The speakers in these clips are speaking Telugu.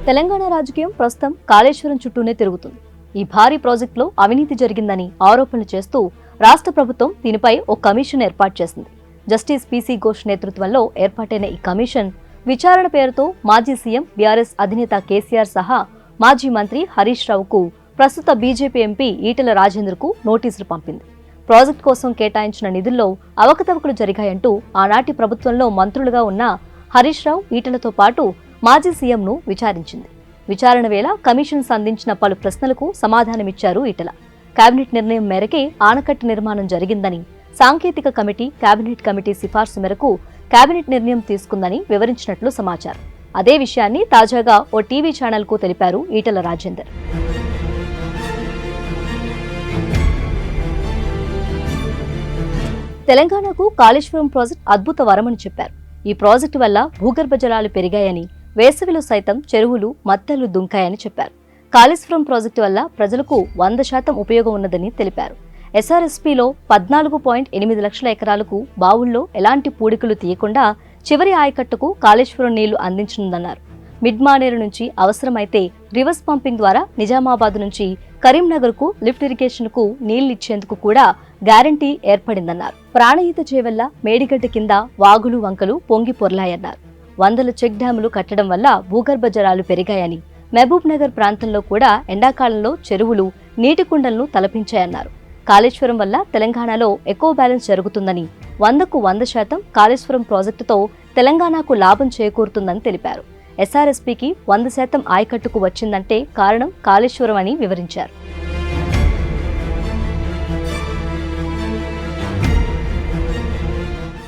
తెలంగాణ రాజకీయం ప్రస్తుతం కాళేశ్వరం చుట్టూనే తిరుగుతుంది. ఈ భారీ ప్రాజెక్టులో అవినీతి జరిగిందని ఆరోపణలు చేస్తూ రాష్ట్ర ప్రభుత్వం దీనిపై ఓ కమిషన్ ఏర్పాటు చేసింది. జస్టిస్ పీసీ ఘోష్ నేతృత్వంలో ఏర్పాటైన ఈ కమిషన్ విచారణ పేరుతో మాజీ సీఎం బీఆర్ఎస్ అధినేత కేసీఆర్ సహా మాజీ మంత్రి హరీష్ రావుకు, ప్రస్తుత బీజేపీ ఎంపీ ఈటెల రాజేందర్కు నోటీసులు పంపింది. ప్రాజెక్టు కోసం కేటాయించిన నిధుల్లో అవకతవకలు జరిగాయంటూ ఆనాటి ప్రభుత్వంలో మంత్రులుగా ఉన్న హరీష్ రావు, ఈటెలతో పాటు మాజీ సీఎంను విచారించింది. విచారణ వేళ కమిషన్ సంధించిన పలు ప్రశ్నలకు సమాధానమిచ్చారు ఈటెల. కేబినెట్ నిర్ణయం మేరకే ఆనకట్ట నిర్మాణం జరిగిందని, సాంకేతిక కమిటీ కేబినెట్ కమిటీ సిఫార్సు మేరకు కేబినెట్ నిర్ణయం తీసుకుందని వివరించినట్లు సమాచారం. అదే విషయాన్ని తాజాగా ఓ టీవీ ఛానల్కు తెలిపారు ఈటెల రాజేందర్. తెలంగాణకు కాళేశ్వరం ప్రాజెక్టు అద్భుత వరమని చెప్పారు. ఈ ప్రాజెక్టు వల్ల భూగర్భ జలాలు పెరిగాయని, వేసవిలో సైతం చెరువులు మత్తలు దుంకాయని చెప్పారు. కాళేశ్వరం ప్రాజెక్టు వల్ల ప్రజలకు 100% ఉపయోగం ఉన్నదని తెలిపారు. ఎస్ఆర్ఎస్పీలో 14.8 లక్షల ఎకరాలకు బావుల్లో ఎలాంటి పూడికలు తీయకుండా చివరి ఆయకట్టుకు కాళేశ్వరం నీళ్లు అందించనుందన్నారు. మిడ్మానేరు నుంచి అవసరమైతే రివర్స్ పంపింగ్ ద్వారా నిజామాబాద్ నుంచి కరీంనగర్కు లిఫ్ట్ ఇరిగేషన్కు నీళ్లిచ్చేందుకు కూడా గ్యారంటీ ఏర్పడిందన్నారు. ప్రాణహిత చేవెళ్ల, మేడిగడ్డ కింద వాగులు వంకలు పొంగి పొర్లాయన్నారు. 100 చెక్ డ్యాములు కట్టడం వల్ల భూగర్భ జలాలు పెరిగాయని, మహబూబ్ నగర్ ప్రాంతంలో కూడా ఎండాకాలంలో చెరువులు, నీటి కుండలను తలపించాయన్నారు. కాళేశ్వరం వల్ల తెలంగాణలో ఎకో బ్యాలెన్స్ జరుగుతుందని, 100కు 100% కాళేశ్వరం ప్రాజెక్టుతో తెలంగాణకు లాభం చేకూరుతుందని తెలిపారు. ఎస్ఆర్ఎస్పీకి 100% ఆయకట్టుకు వచ్చిందంటే కారణం కాళేశ్వరం అని వివరించారు.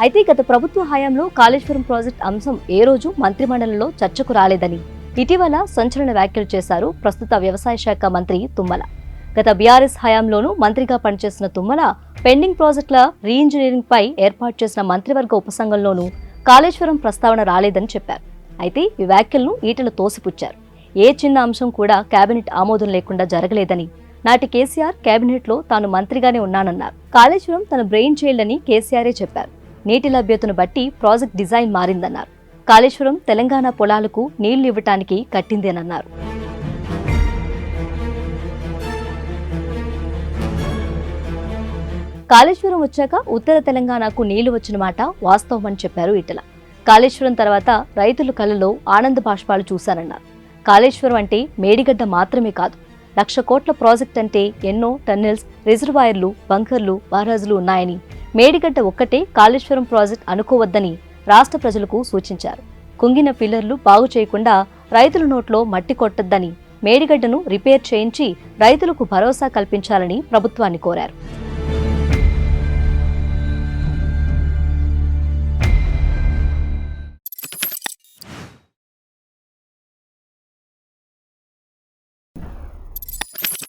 అయితే గత ప్రభుత్వ హయాంలో కాళేశ్వరం ప్రాజెక్టు అంశం ఏ రోజు మంత్రిమండలిలో చర్చకు రాలేదని ఇటీవల సంచలన వ్యాఖ్యలు చేశారు ప్రస్తుత వ్యవసాయ శాఖ మంత్రి తుమ్మల. గత బీఆర్ఎస్ హయాంలోనూ మంత్రిగా పనిచేసిన తుమ్మల పెండింగ్ ప్రాజెక్టుల రీఇంజనీరింగ్ పై ఏర్పాటు చేసిన మంత్రివర్గ ఉపసంఘంలోనూ కాళేశ్వరం ప్రస్తావన రాలేదని చెప్పారు. అయితే ఈ వ్యాఖ్యలను ఈటెల తోసిపుచ్చారు. ఏ చిన్న అంశం కూడా కేబినెట్ ఆమోదం లేకుండా జరగలేదని, నాటి కేసీఆర్ కేబినెట్లో తాను మంత్రిగానే ఉన్నానన్నారు. కాళేశ్వరం తన బ్రెయిన్ చైల్డ్ అని కేసీఆరే చెప్పారు. నీటి లభ్యతను బట్టి ప్రాజెక్ట్ డిజైన్ మారిందన్నారు. కాళేశ్వరం తెలంగాణ పొలాలకు నీళ్లు ఇవ్వటానికి కట్టింది అని అన్నారు. కాళేశ్వరం వచ్చాక ఉత్తర తెలంగాణకు నీళ్లు వచ్చిన మాట వాస్తవమని చెప్పారు ఈటెల. కాళేశ్వరం తర్వాత రైతుల కళ్ళలో ఆనంద బాష్పాలు చూశారన్నారు. కాళేశ్వరం అంటే మేడిగడ్డ మాత్రమే కాదు, 1,00,000 కోట్ల ప్రాజెక్ట్ అంటే ఎన్నో టన్నెల్స్, రిజర్వాయర్లు, బంకర్లు, బారాజులు ఉన్నాయని, మేడిగడ్డ ఒక్కటే కాళేశ్వరం ప్రాజెక్ట్ అనుకోవద్దని రాష్ట్ర ప్రజలకు సూచించారు. కుంగిన పిల్లర్లు బాగు చేయకుండా రైతుల నోట్లో మట్టి కొట్టొద్దని, మేడిగడ్డను రిపేర్ చేయించి రైతులకు భరోసా కల్పించాలని ప్రభుత్వాన్ని కోరారు.